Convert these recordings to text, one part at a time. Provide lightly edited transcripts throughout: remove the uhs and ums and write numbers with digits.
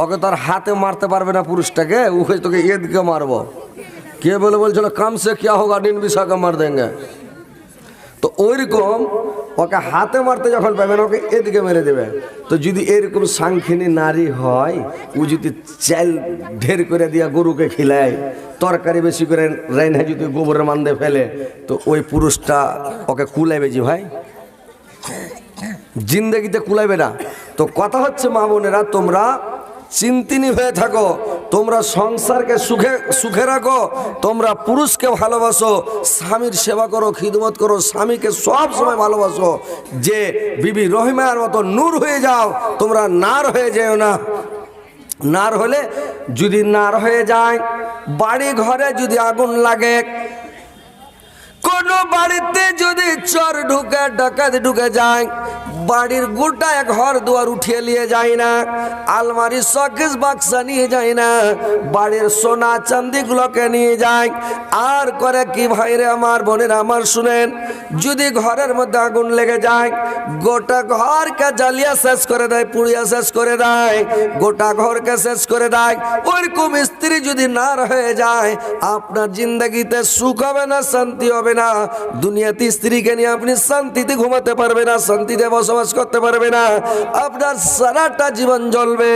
ওকে তার হাতে মারতে পারবে না পুরুষটাকে, ওকে তোকে এদিকে মারবো। কে বলে বলছিল কাম সে क्या होगा নিন বিশাকে মার দেंगे। তো ওইরকম ওকে হাতে মারতে যখন পাবেন ওকে এদিকে মেরে দেবে। তো যদি এরকম সাংখিনী নারী হয়, ও যদি চাল ঢের করে দিয়া গরুকে খিলায়, তরকারি বেশি করে রাইনা যদি গোবরের মান্দে ফেলে, তো ওই পুরুষটা ওকে কুলাইবে জি ভাই, জিন্দগিতে কুলাইবে না। তো কথা হচ্ছে মা বোনেরা, তোমরা চিন্তিনী হয়ে থাকো, তোমরা সংসারকে সুখে সুখে রাখো, তোমরা পুরুষকে ভালোবাসো, স্বামীর সেবা করো, খিদমত করো, স্বামীকে সব সময় ভালোবাসো, যে বিবি রহিমার মতো নূর হয়ে যাও, তোমরা নার হয়ে যেও না। নার হলে যদি নার হয়ে যায়, বাড়ি ঘরে যদি আগুন লাগে, কোন বাড়িতে যদি চোর ঢুকে ডাকাত ঢুকে যায়, বাড়ির গোটা ঘর দুয়ার উঠিয়ে নিয়ে যায় না, আলমারি শোকেস বাক্সা নিয়ে যায় না, বাড়ির সোনা চাঁদি গুলোকে নিয়ে যায়। আর করে কি ভাইরে আমার বোনের আমার শুনেন, যদি ঘরের মধ্যে আগুন লেগে যায়, গোটা ঘরকে জ্বালিয়ে শেষ করে দেয়, পুড়িয়ে শেষ করে দেয়, গোটা ঘরকে শেষ করে দেয়। ওইরকম স্ত্রী যদি না হয়ে যায়, আপনার জিন্দগিতে সুখ হবে না, শান্তি হবে না। দুনিয়াতে স্ত্রীকে নিয়ে আপনি শান্তিতে ঘুমাতে পারবে না, শান্তিতে বসবাস করতে পারবে না, আপনার সারাটা জীবন জ্বলবে,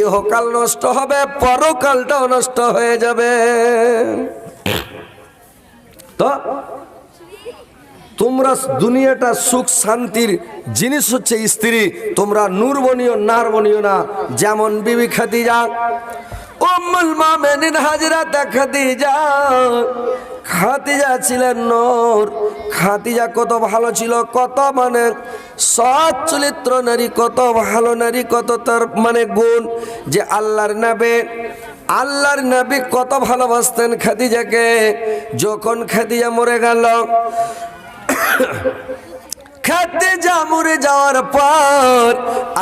ইহকাল নষ্ট হবে, পরকালটাও নষ্ট হয়ে যাবে। তো তোমরা দুনিয়াটা সুখ শান্তির জিনিস হচ্ছে স্ত্রী, তোমরা নূর বনিও নার বনিও না। যেমন বিবি খাদিজা, উম্মুল মুমিনিন হযরত খাদিজা, খাদিজা ছিলেন নূর। খাদিজা কত ভালো ছিল, কত মানে সৎ চরিত্র নারী, কত ভালো নারী, কত তার মানে গুণ, যে আল্লাহর নবী কত ভালোবাসতেন খাদিজাকে। যখন খাদিজা মরে গেল, খাদিজা মরে যাওয়ার পর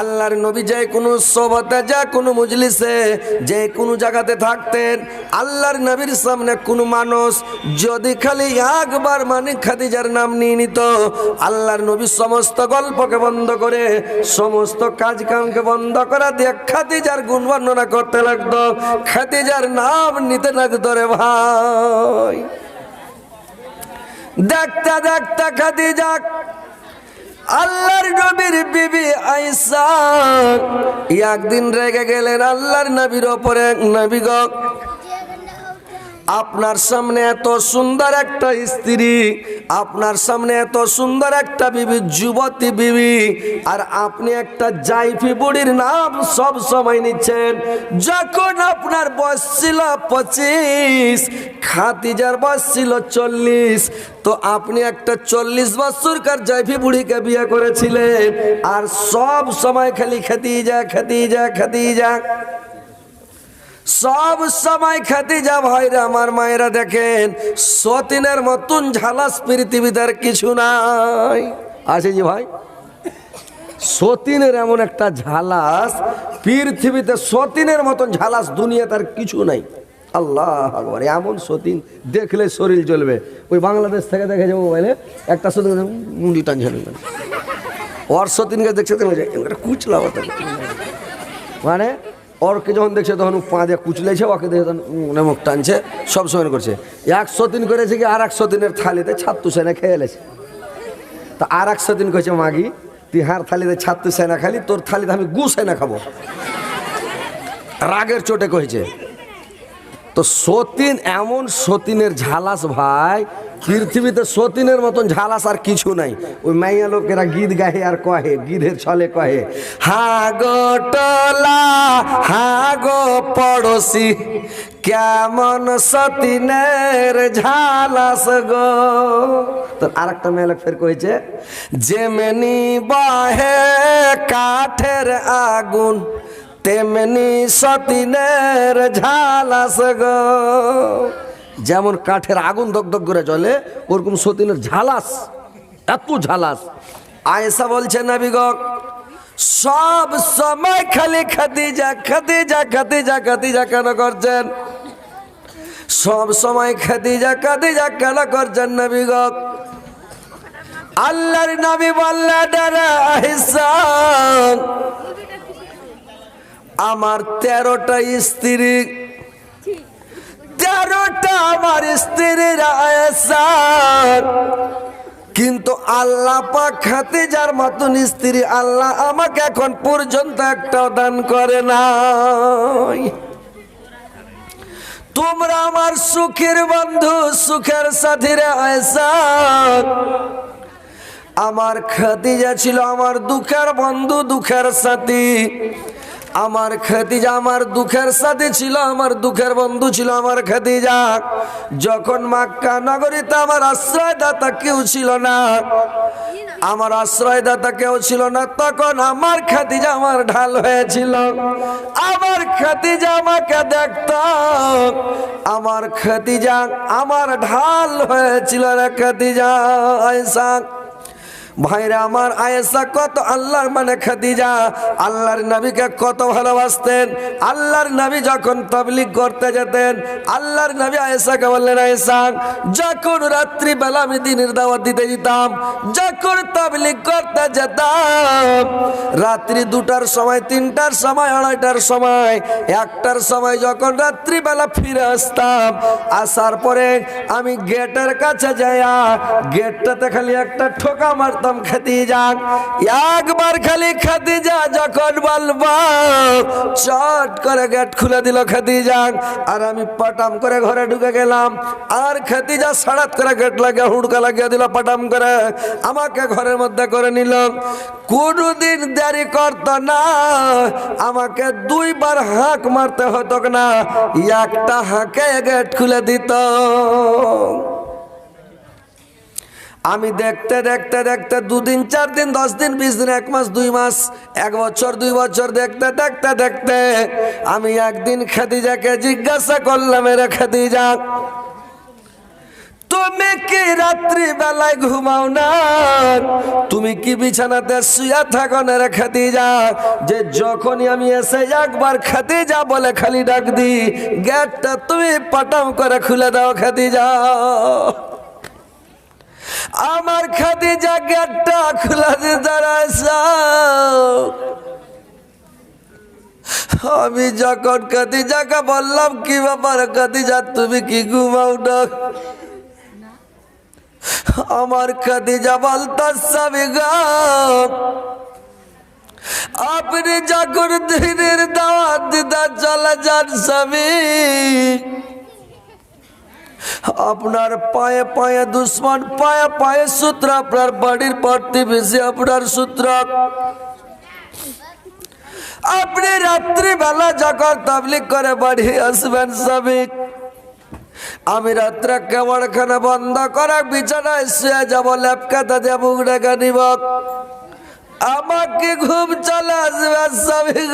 আল্লাহর নবী যে কোনো সভাতে, যে কোনো মজলিসে, যে কোনো জায়গাতে থাকতেন, আল্লাহর নবীর সামনে কোনো মানুষ যদি খালি একবার মানে খাদিজার নাম নিয়ে নিত, আল্লাহর নবী সমস্ত গল্পকে বন্ধ করে, সমস্ত কাজ কামকে বন্ধ করে দিয়ে খাদিজার গুণ বর্ণনা করতে লাগতো, খাদিজার নাম নিতে লাগতো। রে ভাই, দেখতে দেখতে খাদিজা আল্লাহর নবীর বিবি আয়েশা একদিন রেগে গেলেন আল্লাহর নবীর ওপরে। নবী গো, আপনার সামনে এত সুন্দর একটা স্ত্রী, আপনার সামনে এত সুন্দর একটা বিবি, যুবতী বিবি, আর আপনি একটা জাইফি বুড়ির নাম সব সময় নিচ্ছেন। যখন আপনার বয়স ছিল 25, খাদিজার বয়স ছিল 40, তো আপনি একটা 40 বছরকার জাইফি বুড়িকে বিয়ে করেছিলেন, আর সব সময় খালি খাদিজা খাদিজা খাদিজা, সব সময় খাদিজা। ভাইরা আমার মায়েরা দেখেন, সতীনের মতন ঝালাস পৃথিবীতে আর কিছু নাই। আছে জি ভাই, সতীনের এমন একটা ঝালাস পৃথিবীতে, সতীনের মতন ঝালাস দুনিয়াতে আর কিছু নাই। আল্লাহ আকবার, এমন সতীন দেখলে শরীর জ্বলবে। ওই বাংলাদেশ থেকে দেখে যাবো মোবাইলে একটা সতীন মুন্ডি টানছে, ওর সতীনকে দেখছে কুচলা, মানে ওরকে যখন দেখছে তখন পা দিয়ে কুচলেছে, ওকে দেখে তখন মুখ টানছে, সব সময় করছে। এক সতীন করেছে কি, আর এক সতীনের থালিতে ছাত্তু সেনা খেয়ে এলেছে। তা আর এক সতীন করেছে, মাগি তুই হার থালিতে ছাত্তু সেনা খালি, তোর থালিতে আমি গু সেনা খাবো, রাগের চোটে কয়েছে। তো সতীন এমন সতীনের ঝালাস ভাই, পৃথিবীতে সতীনের মতন ঝালাস আর কিছু নাই। ওই মাইয়া লোকেরা গীত গাহে আর কহে, গীতের ছলে কহে, হা গো টলা হা গো পড়োশি, কেমন সতীনের ঝালাস গো। তো আর একটা মেয়ে লোক ফের কয়েছে, যেমনি বাহে কাঠের আগুন, তেমনি সতীনের ঝালাস গো। যেমন কাঠের আগুন দগদগ করে জ্বলে, ওরকম সতীনের ঝালাস, এত ঝালাস। আয়েশা বলছে, নবী গো, সব সময় খালি খাদিজা খাদিজা খাদিজা খাদিজা কেন করছেন? সব সময় খাদিজা খাদিজা কেন করছেন নবী গো? আল্লাহর নবী বললেন, আয়েশা আমার 13টা স্ত্রী, 13টা আমার স্ত্রীর আয়েশা, কিন্তু আল্লাহ পাক খাদিজার মতন স্ত্রী আল্লাহ আমাকে এখন পর্যন্ত একটাও দান করে নাই। তোমরা আমার সুখের বন্ধু, সুখের সাথীরা আয়েশা। আমার খাদিজা ছিল আমার দুঃখের বন্ধু, দুঃখের সাথী। আমার খাদিজা আমার দুঃখের সাথী ছিল, আমার দুঃখের বন্ধু ছিল আমার খাদিজা। যখন মক্কা নগরীতে আমার আশ্রয়দাতা কেউ ছিল না, আমার আশ্রয়দাতা কেউ ছিল না, তখন আমার খাদিজা আমার ঢাল হয়েছিল। আমার খাদিজা আমাকে দেখতো, আমার খাদিজা আমার ঢাল হয়েছিল রে খাদিজা আয়েশা। ভাইরা আমার, আয়েশা কত আল্লাহর মানে খাদিজা আল্লাহর নবীকে কত ভালোবাসতেন। আল্লাহর নবী যখন তাবলীগ করতে যেতেন, আল্লাহর নবী আয়েশাকে বললেন, আয়েশা যখন রাত্রি বেলা আমি দ্বীনের দাওয়াত দিতে যেতাম, যখন তাবলীগ করতে যেতাম, রাত্রি 2টার সময়, 3টার সময়, 2:30টার সময়, 1টার সময় যখন রাত্রি বেলা ফিরে আসতাম, আসার পরে আমি গেটের কাছে যাইয়া গেটটাতে খালি একটা ঠোকা মারতাম খাদিজা। একবার খালি খাদিজা যখন বলবো, চট করে গেট খুলে দিল খাদিজা, আর আমি পটাম করে ঘরে ঢুকে গেলাম। আর খাদিজা সাড়াত করে গেট লাগিয়ে হুড়কা লাগিয়ে দিল, পটাম করে আমাকে ঘরের মধ্যে করে নিল। কোনদিন দেরি করত না, আমাকে 2বার হাঁক মারতে হতো না, একটা হাঁকে গেট খুলে দিত। আমি দেখতে দেখতে দেখতে 2 দিন, 4 দিন, 10 দিন, 20 দিন, 1 মাস, 2 মাস, 1 বছর, 2 বছর দেখতে দেখতে দেখতে আমি একদিন খাদিজাকে জিজ্ঞাসা করলাম, রে খাদিজা তুমি কি রাত্রি বেলায় ঘুমাও না? তুমি কি বিছানাতে শুয়ে থাকো না রে খাদিজা? যে যখনই আমি এসে একবার খাদিজা বলে খালি ডাক দি, গেটটা তুমি পটাম করে খুলে দাও খাদিজা। আমার খাদিজা গেটটা খোলা দিয়ে দাঁড়াইছে। আমি যখন খাদিজাকে বললাম, কি ব্যাপার খাদিজা তুমি কি ঘুমাও না? আমার খাদিজা বলতাছে, আপনি যখন দ্বীনের দাওয়াত দিতে চলে যান স্বামী, আপনার পায়ে পায়ে দুশ্মন, পায়ে পায়ে সূত্র, আপনার বাড়ির প্রতিবেশী আপনার সূত্র। আপনি রাত্রিবেলা যখন তাবলীগ করে বাড়ি আসবেন স্বামী, আমি রাত্রে কেবড়খানা বন্ধ করে বিছানায় শুয়ে যাব, লেপকাতা দিয়ে মুখ ঢেকে নিব, আমাকে ঘুম চলে আসবে স্বামী।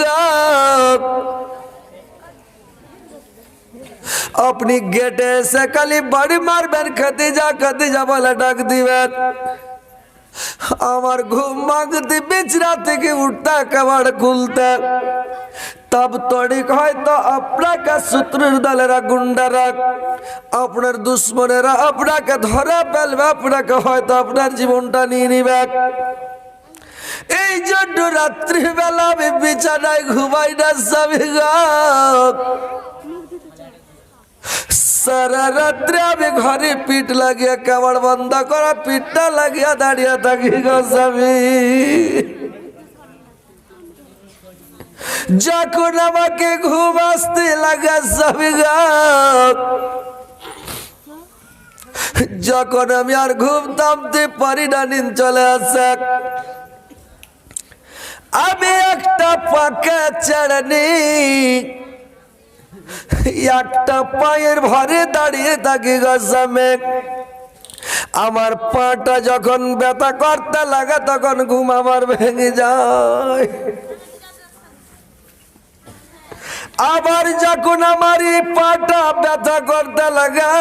আপনি গেটে এসে খালি বাড়ি মারবেন, খাদিজা খাদিজা বলে ডাক দিবেন। আমার ঘুম ভাঙতে, বিছনা থেকে উঠতে, কেবড় খুলতে, তব তড়িক হয়তো আপনাকে শত্রুর দলেরা, গুন্ডারা, আপনার দুশ্মনেরা আপনাকে ধরে ফেলবে, আপনাকে হয়তো আপনার জীবনটা নিয়ে নিবে। এই জন্য রাত্রিবেলা আমি বিছানায় ঘুমাই না স্বামী। সারা রাত্রে আমি ঘরে পিঠ লাগিয়ে, কেবড় বন্ধ করা পিঠটা লাগিয়ে দাঁড়িয়ে থাকি গো স্বামী। যখন আমাকে ঘুম আসতে লাগে স্বামী, যখন আমি আর ঘুম থামতে পারি না, নিন চলে আসে, আমি একটা পাকে ছেড়ে নি, একটা পায়ের ভরে দাঁড়িয়ে থাকি গো স্বামী। আমার পাটা যখন ব্যথা করতে লাগে, তখন ঘুম আমার ভেঙে যায়। আবার যখন আমার এই পাটা ব্যথা করতে লাগে,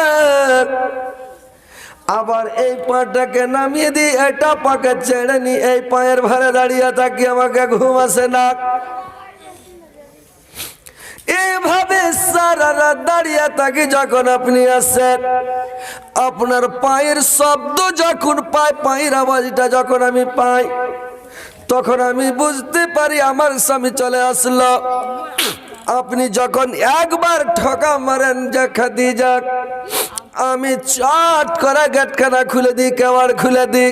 আবার এই পাটাকে নামিয়ে দিই, এটা পাকে ছেড়ে নি, এই পায়ের ভারে দাঁড়িয়ে থাকি, আমাকে ঘুম আসে না। এইভাবে সারা রাত দাঁড়িয়ে থাকি। যখন আপনি আসেন, আপনার পায়ের শব্দ যখন পাই, পায়ের আওয়াজটা যখন আমি পাই, তখন আমি বুঝতে পারি আমার স্বামী চলে আসলো। আপনি যখন একবার ঠকা মারেন যে খাদিজা আমি চট করে গেটখানা খুলে দিই, কেওয়াড় খুলে দিই,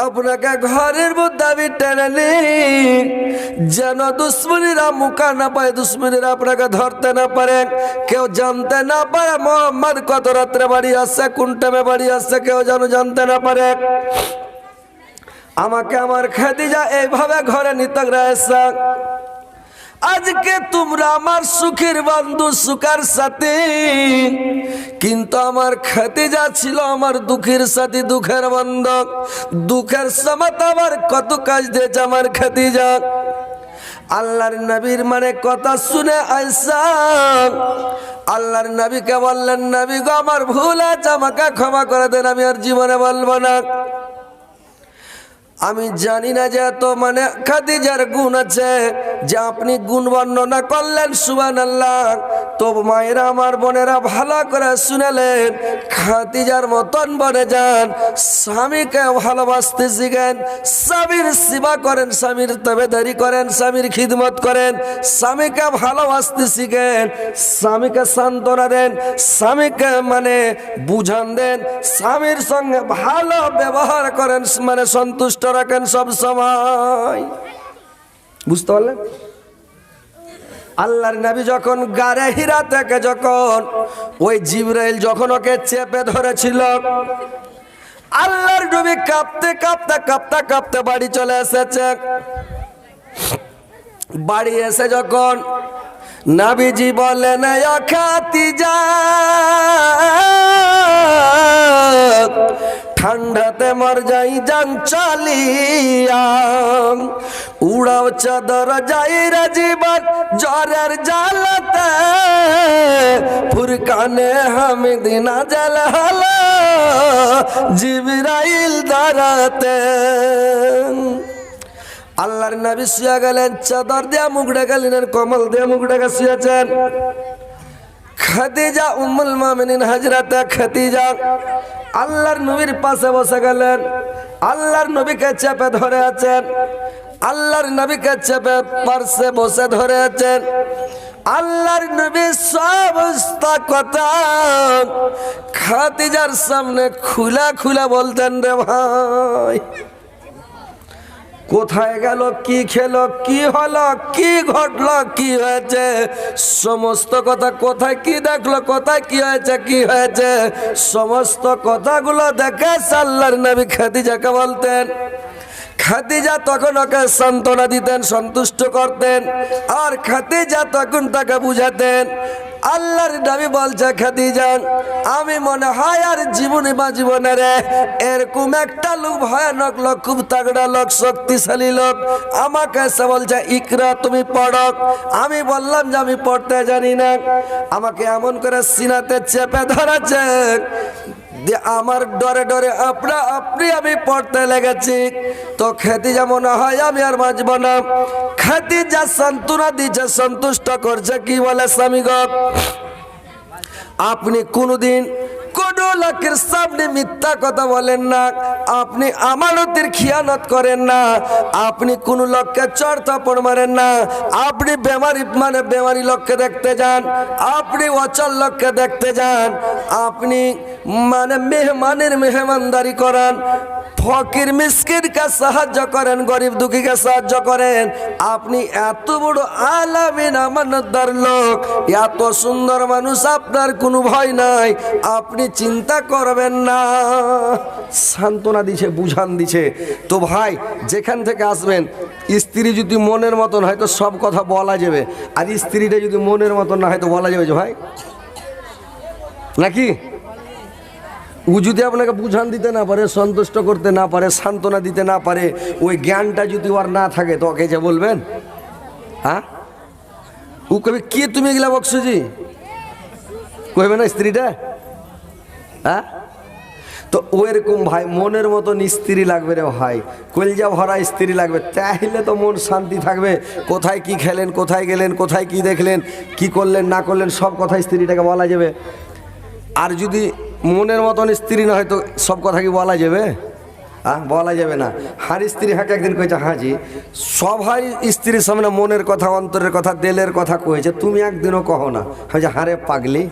আপনাকে ঘরের মধ্যে আমি টেনে নিই, যেন দুশ্মনীরা মুখা না পায়, দুশ্মনীরা আপনাকে ধরতে না পারে, কেউ জানতে না পারে মোহাম্মদ কত রাত্রে বাড়ি আসছে, কোন টাইমে বাড়ি আসছে, কেউ যেন জানতে না পারে। আমাকে আমার খাদিজা এইভাবে ঘরে নিতে গেছে। আজকে তোমরা আমার সুখের বন্ধু, সুখের সাথী, কিন্তু আমার খাদিজা ছিল আমার দুঃখের সাথী, দুঃখের বন্ধু। দুঃখের সময় আমার কত কাজ দিয়েছে আমার খাদিজা। আল্লাহর নবীর মানে কথা শুনে আয়েশা আল্লাহর নবীকে বললেন, নবী গো আমার ভুল আছে, আমাকে ক্ষমা করে দেন, আমি আর জীবনে বলবো না। আমি জানি না যে এত মানে খাদিজার গুণ আছে যে আপনি গুণ বর্ণনা করলেন, সুবহানাল্লাহ। তো মায়েরা আমার বোনেরা ভালো করে শুনেলেন, খাদিজার মতন বনে যান, স্বামীকে ভালোবাসতে শিখেন, স্বামীর সেবা করেন, স্বামীর তাবেদারি করেন, স্বামীর খিদমত করেন, স্বামীকে ভালোবাসতে শিখেন, স্বামীকে সান্ত্বনা দেন, স্বামীকে মানে বুঝান দেন, স্বামীর সঙ্গে ভালো ব্যবহার করেন, মানে সন্তুষ্ট রাখেন সব সময়। বুঝতে পারলেন? আল্লাহর নবী যখন গারে হীরা থেকে যখন ওই জিবরাইল যখন ওকে চেপে ধরেছিল, আল্লাহর নবী কাঁপতে কাঁপতে কাঁপতে কাঁপতে বাড়ি চলে এসেছে। বাড়ি এসে যখন নবীজি বলেন, ও খাদিজা ঠান্ডাতে মর যাই জান চালিয়া, উড়াও চাদর যাই রে জীবন জ্বরের জ্বালাতে, ফুরকানে হামিদ নাজেল হলো জিবরাইল দাঁড়াতে। আল্লাহর নবী শুয়ে গেলেন, চাদর দিয়ে মুখ ঢেকেলেন, কমল দিয়ে মুখ ঢেকে শুয়েছেন। খাদিজা উম্মুল মুমিনিন হযরত খাদিজা আল্লাহর নবীর পাশে বসে গেলেন, আল্লাহর নবীকে চেপে ধরে আছেন, আল্লাহর নবীকে চেপে পাশে বসে ধরে আছেন। আল্লাহর নবী সমস্ত কথা খাদিজার সামনে খুলে খুলে বলতেন, রে ভাই কোথায় গেল, কি খেলো, কি হলো, কি ঘটলো, কি হয়েছে, সমস্ত কথা, কোথায় কি দেখলো, কোথায় কি হয়েছে, কি হয়েছে, সমস্ত কথাগুলো দেখে আল্লাহর নবী খাদিজাকে বলতেন। খাদিজা তখন ওকে সান্ত্বনা দিতেন, সন্তুষ্ট করতেন, আর খাদিজা তখন তাকে বুঝাতেন। আল্লাহর নবী বলছে, খাদিজা আমি মনে হয় আর জীবনে বা জীবনে রে এরকম একটা লোক, ভয়ানক লোক, খুব তাগড়া লোক, শক্তিশালী লোক আমাকে এসে বলছে, ইকরা তুমি পড়ো। আমি বললাম যে আমি পড়তে জানি না। আমাকে এমন করে সিনাতে চেপে ধরেছে, আমার ডরে ডরে আপনি আমি পড়তে লেগেছি। তো খাদিজা মনে হয় আমি আর বাঁচব না। খাদিজা সান্ত্বনা দিচ্ছে, সন্তুষ্ট করছে, কি বলে, স্বামী গো আপনি কোনদিন কোন লোকের সামনে মিথ্যা কথা বলেন না, আপনি আমানতের খিয়ানত করেন না, আপনি কোন লোককে চড় থাপ্পড় মারেন না, আপনি বেমারি লোককে দেখতে যান, আপনি অচল লোককে দেখতে যান, আপনি মেহমানের মেহমানদারি করান, ফকির মিসকিনকে সাহায্য করেন, গরিব দুঃখীকে সাহায্য করেন। আপনি এত বড় আলামিন আমানতদার লোক, এত সুন্দর মানুষ, আপনার কোনো ভয় নাই, আপনি চিন্তা করবেন না। সান্ত্বনা দিছে, বুঝান দিছে। তো ভাই যেখান থেকে আসবেন, স্ত্রী যদি মনের মতন হয় তো সব কথা বলা যাবে, আর স্ত্রীটা যদি মনের মতন না হয় তো বলা যাবে যে ভাই নাকি। ও যদি আপনাকে বুঝান দিতে না পারে, সন্তুষ্ট করতে না পারে, সান্ত্বনা দিতে না পারে, ওই জ্ঞানটা যদি ওর না থাকে তো ওকে যে বলবেন, হ্যাঁ ও কবে কি তুমি এগুলা বকসুজি কইবে না স্ত্রীটা, হ্যাঁ। তো ওইরকম ভাই মনের মতন স্ত্রী লাগবে রে ভাই, কলজা ভরা স্ত্রী লাগবে, তাহলে তো মন শান্তি থাকবে। কোথায় কি খেলেন, কোথায় গেলেন, কোথায় কি দেখলেন, কি করলেন না করলেন, সব কথা স্ত্রীটাকে বলা যাবে। আর যদি মনের মতন স্ত্রী না হয় তো সব কথা কি বলা যাবে? বলা যাবে না। হার স্ত্রী হাকে একদিন কয়েছে, হাজি সবাই স্ত্রীর সামনে মনের কথা, অন্তরের কথা, দিলের কথা কয়েছে, তুমি একদিনও কহো না। হয়েছে, হারে পাগলি,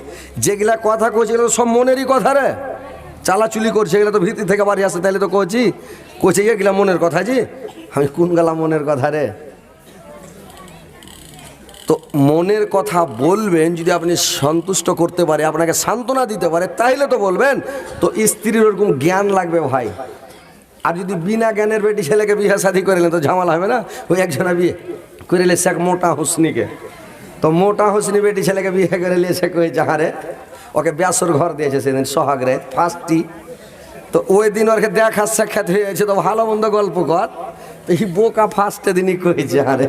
যেগুলা কথা কয়েছে এগুলো সব মনেরই কথা রে, চালাচুলি করছে এগুলো তো ভিতর থেকে বাড়ি আসে, তাহলে তো কচি কচে এগুলা মনের কথা জি। আমি কোন গেলা মনের কথা রে? তো মনের কথা বলবেন যদি আপনি সন্তুষ্ট করতে পারে, আপনাকে সান্ত্বনা দিতে পারে, তাইলে তো বলবেন। তো স্ত্রীর ওরকম জ্ঞান লাগবে ভাই। আর যদি বিনা জ্ঞানের বেটি ছেলেকে বিয়ে শাদি করিলেন তো ঝামেলা হবে না। ওই একজনা বিয়ে করিলে শেখ মোটা হুসনিকে, তো মোটা হুসনি বেটি ছেলেকে বিয়ে করে নিয়েছে, কই যাহারে ওকে ব্যাসর ঘর দিয়েছে সেদিন সোহাগরে ফার্স্টটি। তো ওই দিন ওকে দেখা সাক্ষাৎ হয়েছে, তো ভালো মন্দ গল্প কর। তো এই বোকা ফার্স্টে দিনই কইছে, আরে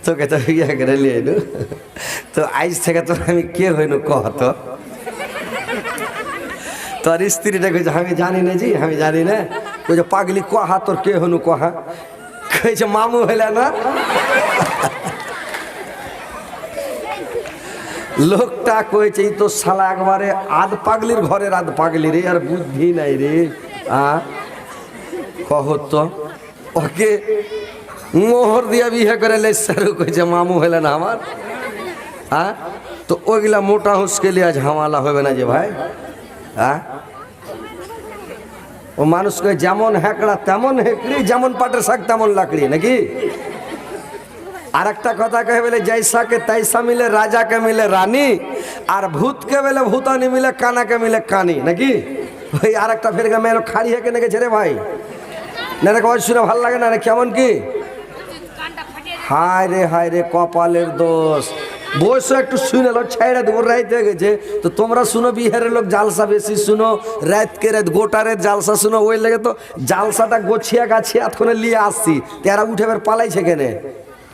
তোকে তো বিয়ে করে নিয়ে নু, তো আইজ থেকে তো আমি কে হইনু কহ তো। তোর স্ত্রীটা কইছে, আমি জানি না জি, আমি জানি না। কইছে, পাগলি কহা তোর কে হনু কহা? কইছে, মামু হইলে না। লোকটা কইছে, এই তো শালা একবারে আধ পাগলির ঘরের আধ পাগলি রে, আর বুদ্ধি নাই রে। কহ তো ওকে মোহর দিয়া বিয়ে করে লেসারু, কইছে মামু হইলে না আমার। তো ওইগুলা মোটা হুসকে লিয়া ঝামেলা হবে না যে ভাই। ও মানুষকে যেমন হ্যাকড়া তেমন হেকড়ি, যেমন পাটের শাক তেমন লাকড়ি, নাকি? আর একটা কথা কে বলে, জৈসাকে তৈসা মিলে রাজাকে মিলে রানী, আর ভূতকে বলে ভূতানি মিলে কানাকে মিলে কানি, নাকি? ওই আর একটা ফের মেয়ের খাড়ি হেঁকে নেগেছে রে ভাই, না রে কয় শুনে ভাল লাগে না রে? কেমন কি? হায় রে কপালের দোষ। বয়স একটু শুনে লো, ছেড়ে দেবো, রাইতে গেছে। তো তোমরা শুনো বিহারের লোক জালসা বেশি শুনো, রাতকে রাত গোটারের জালসা শুনো, ওই লেগে তো জালসাটা গোছিয়া গাছিয়া এতক্ষণে নিয়ে আসছি, তেরা উঠে এবার পালাইছে কেনে?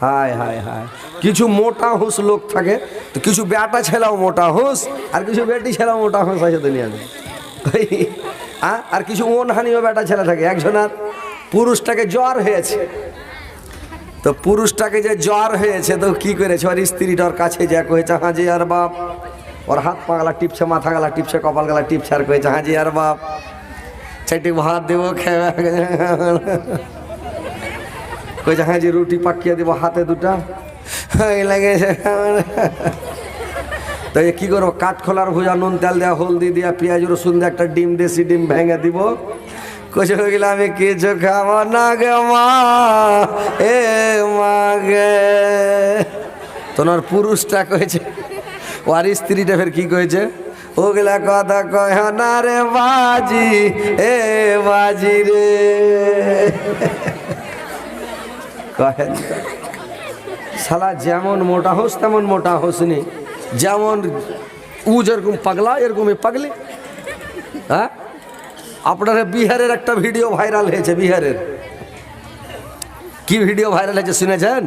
হায় হায় হায়। কিছু মোটা হুঁস লোক থাকে, তো কিছু বেটা ছেলেও মোটা হুঁস, আর কিছু বেটি ছেলেও মোটা হুঁস আছে দুনিয়াতে। আর কিছু মনহানিও বেটা ছেলে থাকে। একজনের পুরুষটাকে জ্বর হয়েছে, তো পুরুষটাকে যে জ্বর হয়েছে তো কি করেছে, ওর স্ত্রীটার কাছে যা কয়েছে, হাজি আর বাপ। ওর হাত পা গলা টিপছে, মাথা গলা টিপছে, কপাল গলা টিপছে, আর কয়েছে, হাজি আর বাপ চারটি ভাত দেবো খেয়ে। কইছে, হাজি রুটি পাকিয়ে দেবো হাতে দুটা লেগেছে। তো কি করবো, কাঠখোলার ভুজা, নুন তেল দেওয়া, হলদি দিয়া, পেঁয়াজ রসুন দিয়ে একটা ডিম, দেশি ডিম ভেঙে দিব। কইছে, হয়ে গেলে আমি কিছু খাবো না গে মা, এ মা গে। তোমার পুরুষটা কয়েছে, আর স্ত্রীটা ফের কি কয়েছে, ওগুলা কথা কয় না রে বাজি, এ বাজি রে। কহেন শালা যেমন মোটা হোস তেমন মোটা হোসনি, যেমন উ যেরকম পাগলা এরকমই পাগলি। আপনার বিহারের একটা ভিডিও ভাইরাল হয়েছে, বিহারের কি ভিডিও ভাইরাল হয়েছে শুনেছেন?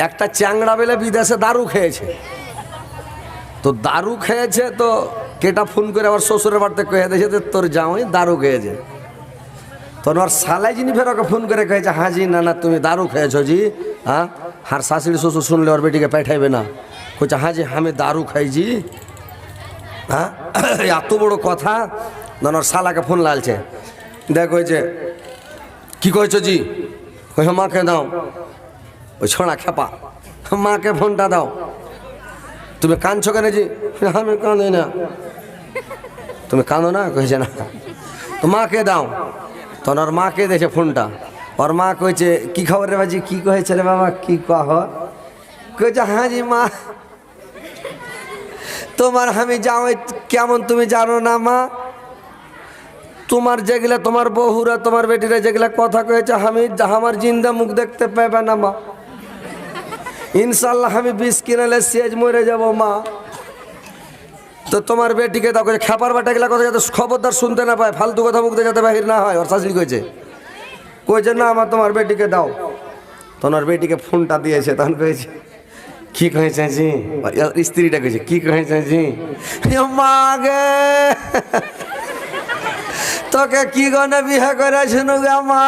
একটা চ্যাংড়া বেলে বিদেশে দারু খেয়েছে, তো দারু খেয়েছে, তো কেটা ফোন করে আবার শ্বশুরের বাড়িতে কয়ে দিয়েছে তোর জামাই দারু খেয়েছে। তোর সালাই যিনি ফের ওকে ফোন করে কয়েছে, হাজি না তুমি দারু খেয়েছো জি। আর শাশুড়ি শ্বশুর শুনলে ওর বেটিকে পাঠাইবে না। কইছে, হাজি আমি দারু খাইছি। এত বড় কথা। ওর শালাকে ফোন লালছে, দেখ কইছে, কি কইছো জি? কইছে, মাকে দাও। ওই ছোঁড়া খেপা, মাকে ফোনটা দাও। তুমি কাঁদছো কেন জি? আমি কাঁদি না। তুমি কাঁদো না? কইছে না। তো মাকে দাও। তখন ওর মাকে দিয়েছে ফোনটা। ওর মা কইছে, কি খবর রে বাজি? কি কয়েছে রে বাবা? কি কহ? কইছে, হ্যাঁ জি মা, তোমার আমি জামাই কেমন তুমি জানো না মা? তোমার যেগুলা তোমার বহুরা তোমার বেটিরা যেগুলা কথা কয়েছে, আমি আমার জিন্দা মুখ দেখতে পাইবে না মা। ইনশাল্লাহ আমি বিষ কিনালে সেজ মরে যাব মা। তো তোমার বেটিকে দাও। খেপার বাটা গেলা কথা যাতে খবরদার শুনতে না পায়, ফালতু কথা মুখ দিয়ে যাতে বাহির না হয়। ওর শাশুড়ি কইছে না আমার তোমার বেটিকে দাও। তোমার বেটিকে ফোনটা দিয়েছে, তখন কয়েছে, কি কয়েছে জি? স্ত্রীটা কয়েছে, কি কয়েছে জি? মা গে, তোকে কি গনে বিয়ে করে শুনু গে মা?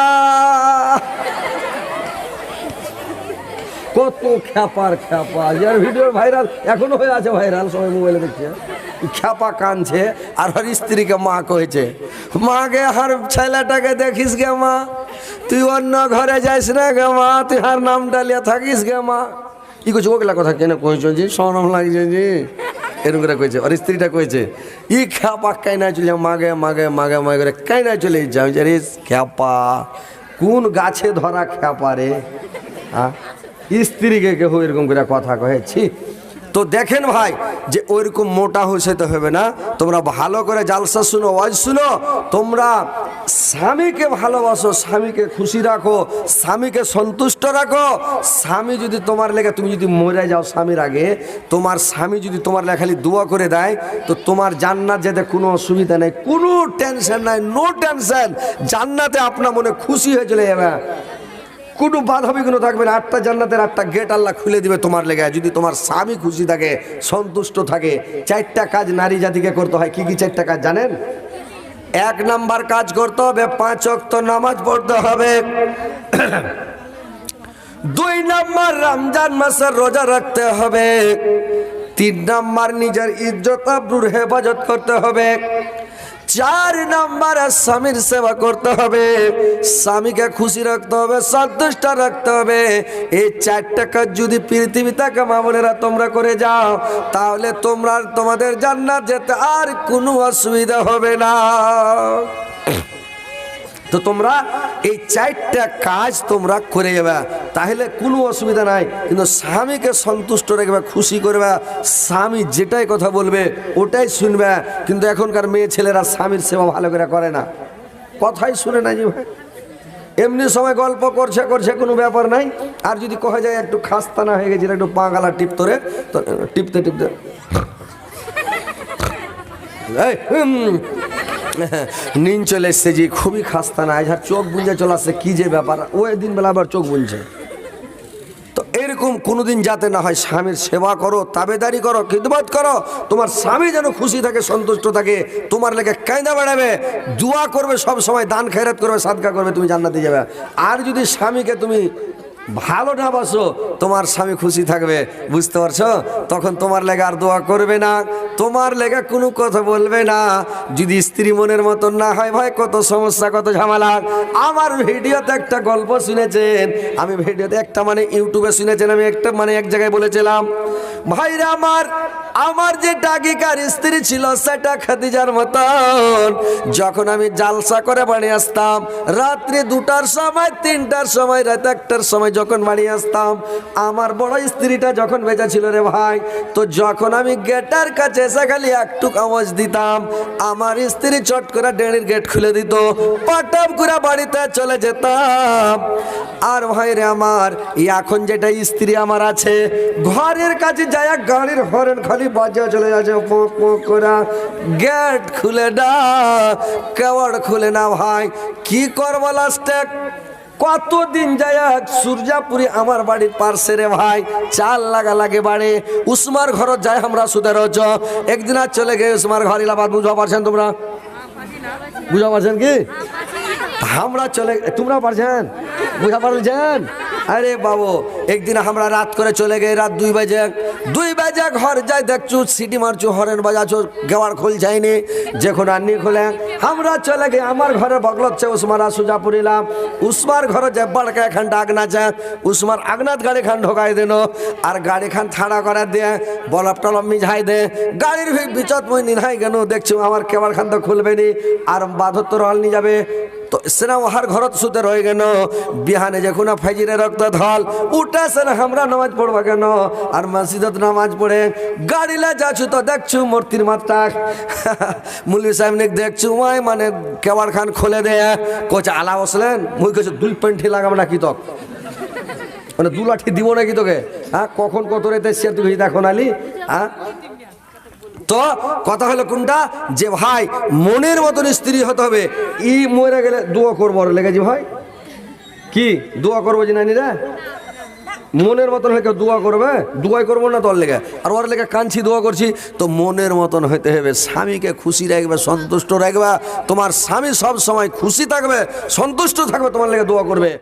কত খ্যাপার খ্যাপা, যার ভিডিও ভাইরাল এখনো হয়ে আছে, ভাইরাল সবাই মোবাইলে দেখছে। খ্যাপা কানছে আর ওর স্ত্রীকে মা কয়েছে, মাকে হার ছেলেটাকে দেখিস গে মা, তুই অন্য ঘরে যাইস না গে মা, তুই হার নাম ডালিয়া থাকিস গে মা। ই করছে ওগুলা কথা কেন কইছ জি, সরম লাগছে জি, এরকম করে কইছে। আর স্ত্রীটা কইছে ই খ্যাপা কাইনা চলে মাগে মাগে মাগে মাগে করে কাইনা চলে যাও। রে খ্যাপা কোন গাছে ধরা খ্যাপা রে, হ্যাঁ স্ত্রীকে কেউ এরকম করে কথা কহেছি। তো দেখেন ভাই যে ওইরকম মোটা হইতে হবে না, তোমরা ভালো করে জালসা শুনো, ওয়াজ শুনো, তোমরা স্বামীকে ভালোবাসো, স্বামীকে খুশি রাখো, স্বামীকে সন্তুষ্ট রাখো। স্বামী যদি তোমার লেগে, তুমি যদি মরে যাও স্বামীর আগে, তোমার স্বামী যদি তোমার লেগে খালি দোয়া করে দেয়, তো তোমার জান্নাত যেতে কোনো অসুবিধা নেই, কোনো টেনশন নাই, নো টেনশন। জান্নাতে আপনার মনে খুশি হয়ে চলে যাবে, কোনো বাধা বিঘ্ন থাকবে না। 8টা জান্নাতের 8টা গেট আল্লাহ খুলে দিবে তোমার লেগে, যদি তোমার স্বামী খুশি থাকে, সন্তুষ্ট থাকে। 4টা কাজ নারী জাতিকে করতে হয়। কি কি 4টা কাজ জানেন? 1 নাম্বার কাজ করতে হবে 5 ওয়াক্ত নামাজ পড়তে হবে। 2 নাম্বার রমজান মাসের রোজা রাখতে হবে। 3 নাম্বার নিজের ইজ্জত আবরুর হেফাজত করতে হবে। 4 নাম্বার স্বামীর সেবা করতে হবে, স্বামীকে খুশি রাখতে হবে, সন্তুষ্ট রাখতে হবে। এই 4টা কাজ যদি পৃথিবী থেকে মা বোনেরা তোমরা করে যাও, তাহলে তোমরা তোমাদের জান্নাত যেতে আর কোনো অসুবিধা হবে না। তো তোমরা এই 4টা কাজ তোমরা করে যাবে, তাহলে কোনো অসুবিধা নাই। কিন্তু স্বামীকে সন্তুষ্ট রাখবে, খুশি করবে, স্বামী যেটাই কথা বলবে ওটাই শুনবে। কিন্তু এখনকার মেয়ে ছেলেরা স্বামীর সেবা ভালো করে করে না, কথাই শুনে না যে ভাই। এমনি সময় গল্প করছে করছে কোনো ব্যাপার নাই। আর যদি কহে যায় একটু খাস্তানা হয়ে গেছিল, একটু পা গালা টিপতরে, তো টিপতে টিপতে নিন চলে এসছে যে খুবই খাস্তা না, আর চোখ বুঝে চলে আসছে, কি যে ব্যাপার, ওই দিন বেলা আবার চোখ বুঝছে। তো এরকম কোনোদিন যাতে না হয়, স্বামীর সেবা করো, তাবেদারি করো, খিদমত করো, তোমার স্বামী যেন খুশি থাকে, সন্তুষ্ট থাকে, তোমার লেগে কায়দা বাড়াবে, দোয়া করবে, সব সময় দান খেরাত করবে, সাদকা করবে, তুমি জান্নাতে যাবে। আর যদি স্বামীকে তুমি ভালো না বাসো, তোমার স্বামী খুশি থাকবে, বুঝতে পারছো? তখন তোমার লেগে আর দোয়া করবে না, তোমার লেগে কোনো কথা বলবে না। যদি স্ত্রী মনের মতন না হয় ভাই, কত সমস্যা, কত ঝামেলা। আমার ভিডিওতে একটা গল্প শুনেছেন, আমি ভিডিওতে একটা মানে ইউটিউবে শুনেছেন, আমি একটা মানে এক জায়গায় বলেছিলাম, ভাইরা আমার যে ডাকিকার স্ত্রী ছিল সেটা খাদিজার মতন। যখন আমি জালসা করে বাড়ি আসতাম, রাত্রি 2টার সময়, 3টার সময়, রাত 1টার সময় যখন বাড়ি আসতাম, আমার বড় স্ত্রীটা যখন বেঁচে ছিল রে ভাই, তো যখন আমি গেটের কাছে এসে খালি একটু আওয়াজ দিতাম, আমার স্ত্রী চট করে ডেড়ির গেট খুলে দিত, পাটাপ করে বাড়িতে চলে যেতাম। আর ভাই রে আমার, এখন যেটা স্ত্রী আমার আছে, ঘরের কাছে যায় গাড়ির হরেন খালি বাজে চলে যাচ্ছে, পোক পোক করে, গেট খুলে না, কেওয়াড় খুলে না। ভাই কি করবো লাস্টে, কতদিন যায় সূর্যাপুরি আমার বাড়ির পার্শ্বে রে ভাই, চাল লাগা লাগে বাড়ি, উসমার ঘর যায় আমরা সুদের রচ। একদিন আর চলে গিয়ে উসমার ঘর ইলাবাদ, বুঝতে পারছেন তোমরা? বুঝতে পারছেন কি? আমরা চলে, তোমরা পারছেন, বুঝা পারছেন? আরে বাবু, একদিন আমরা রাত করে চলে গিয়ে, রাত 2 বাজে ঘর যাই, দেখছো সিটি মারছো, হরেন বাজাছো, গেওয়ার খোল যায়নি, যখন আননি খোলে আমরা চলে গিয়ে আমার ঘরে বগলচ্ছে উসমারা সুজাপুর ইলাম, উসমার ঘরে যে বাড়কা এখানটা আগনা যায়, উসমার আগনাত গাড়ি খান ঢোকাই দেন, আর গাড়ি খান থাড়া করে দিয়ে বলব টলব মিঝাই দে, গাড়ির বিচত মই নিহাই গেল, দেখছো আমার কেবার খান তো খুলবে নি, আর বাধত্তর হল নিয়ে যাবে। তো সেনা ওহার ঘরত শুতে রয়ে গেল, বিহানে যখন ফাইজিরে রক্ত ধল উঠে সেনা আমরা নামাজ পড়বা কেন, আর মসজিদত নামাজ পড়ে গাড়িলে যাচ্ছু, তো দেখছু মূর্তির মাত্রা মুলি সাহেব নে দেখছু, ওই মানে কেবার খান খুলে দেয়, কোচ আলা বসলেন, মুই কেছে 2 পেন্টি লাগাবো নাকি, তক মানে 2 লাঠি দিব নাকি তোকে, হ্যাঁ কখন কত রেতে সে তুই দেখো নালি, হ্যাঁ। তো কথা হলো কোনটা, যে ভাই মনের মতন স্ত্রী হতে হবে। ই মরে গেলে দোয়া করবো লেগেছি ভাই, কি দোয়া করবো যে নানি রে, মনের মতন হয়ে দোয়া করবে, দোয়াই করবো না তোর লেগে, আর ওর লেগে কাঁদছি দোয়া করছি। তো মনের মতন হইতে হবে, স্বামীকে খুশি রাখবে, সন্তুষ্ট রাখবে, তোমার স্বামী সব সময় খুশি থাকবে, সন্তুষ্ট থাকবে, তোমার লেগে দোয়া করবে।